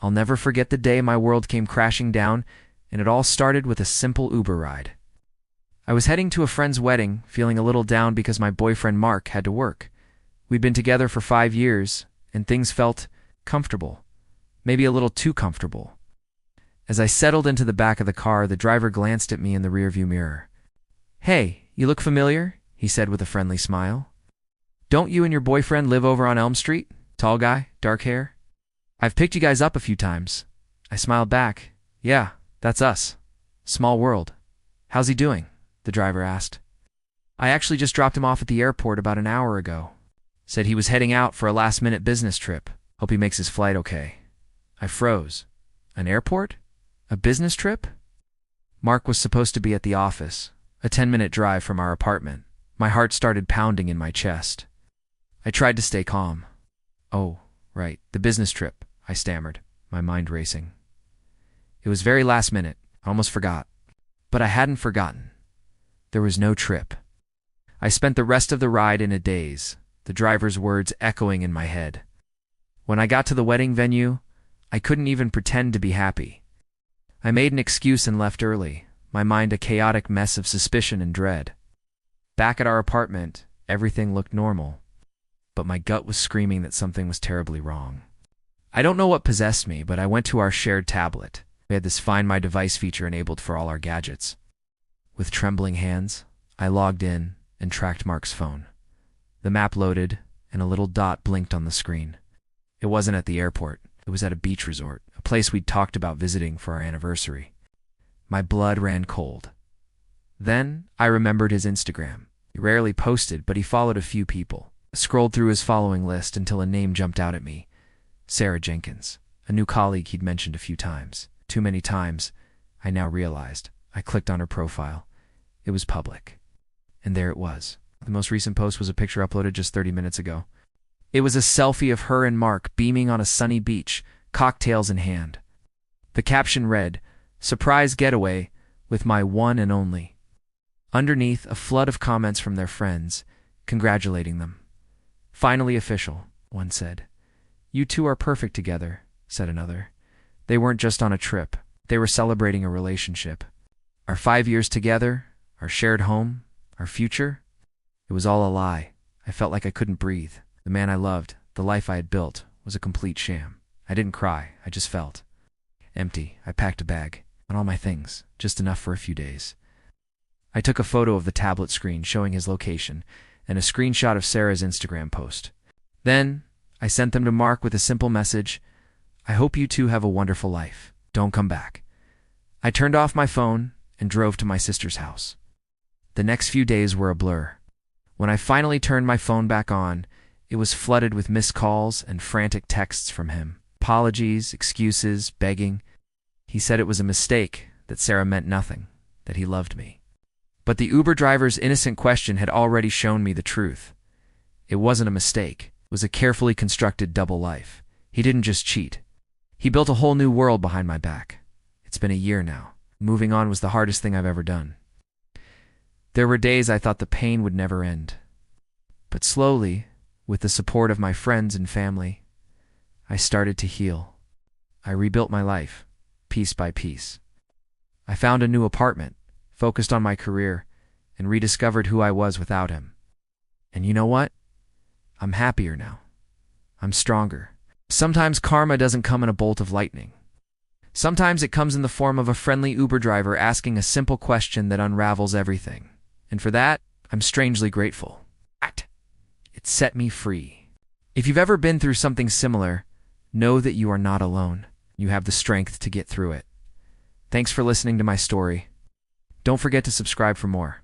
I'll never forget the day my world came crashing down, and it all started with a simple Uber ride. I was heading to a friend's wedding, feeling a little down because my boyfriend Mark had to work. We'd been together for 5 years, and things felt comfortable. Maybe a little too comfortable. As I settled into the back of the car, the driver glanced at me in the rearview mirror. "Hey, you look familiar," he said with a friendly smile. "Don't you and your boyfriend live over on Elm Street? Tall guy, dark hair? I've picked you guys up a few times." I smiled back. "Yeah, that's us. Small world. How's he doing?" the driver asked. "I actually just dropped him off at the airport about an hour ago. Said he was heading out for a last-minute business trip. Hope he makes his flight okay." I froze. An airport? A business trip? Mark was supposed to be at the office, a 10-minute drive from our apartment. My heart started pounding in my chest. I tried to stay calm. "Oh, right, the business trip," I stammered, my mind racing. It was very last minute. I almost forgot. But I hadn't forgotten. There was no trip. I spent the rest of the ride in a daze, the driver's words echoing in my head. When I got to the wedding venue, I couldn't even pretend to be happy. I made an excuse and left early, my mind a chaotic mess of suspicion and dread. Back at our apartment, everything looked normal, but my gut was screaming that something was terribly wrong. I don't know what possessed me, but I went to our shared tablet. We had this Find My Device feature enabled for all our gadgets. With trembling hands, I logged in and tracked Mark's phone. The map loaded, and a little dot blinked on the screen. It wasn't at the airport. It was at a beach resort, a place we'd talked about visiting for our anniversary. My blood ran cold. Then I remembered his Instagram. He rarely posted, but he followed a few people. I scrolled through his following list until a name jumped out at me. Sarah Jenkins, a new colleague he'd mentioned a few times. Too many times, I now realized. I clicked on her profile. It was public. And there it was. The most recent post was a picture uploaded just 30 minutes ago. It was a selfie of her and Mark beaming on a sunny beach, cocktails in hand. The caption read, "Surprise getaway with my one and only." Underneath, a flood of comments from their friends, congratulating them. "Finally official," one said. "You two are perfect together," said another. They weren't just on a trip. They were celebrating a relationship. Our 5 years together, our shared home, our future. It was all a lie. I felt like I couldn't breathe. The man I loved, the life I had built, was a complete sham. I didn't cry. I just felt empty. I packed a bag and all my things, just enough for a few days. I took a photo of the tablet screen showing his location and a screenshot of Sarah's Instagram post. Then I sent them to Mark with a simple message, "I hope you two have a wonderful life. Don't come back." I turned off my phone and drove to my sister's house. The next few days were a blur. When I finally turned my phone back on, it was flooded with missed calls and frantic texts from him. Apologies, excuses, begging. He said it was a mistake, that Sarah meant nothing, that he loved me. But the Uber driver's innocent question had already shown me the truth. It wasn't a mistake. It was a carefully constructed double life. He didn't just cheat. He built a whole new world behind my back. It's been a year now. Moving on was the hardest thing I've ever done. There were days I thought the pain would never end. But slowly, with the support of my friends and family, I started to heal. I rebuilt my life, piece by piece. I found a new apartment, focused on my career, and rediscovered who I was without him. And you know what? I'm happier now. I'm stronger. Sometimes karma doesn't come in a bolt of lightning. Sometimes it comes in the form of a friendly Uber driver asking a simple question that unravels everything. And for that, I'm strangely grateful. It set me free. If you've ever been through something similar, know that you are not alone. You have the strength to get through it. Thanks for listening to my story. Don't forget to subscribe for more.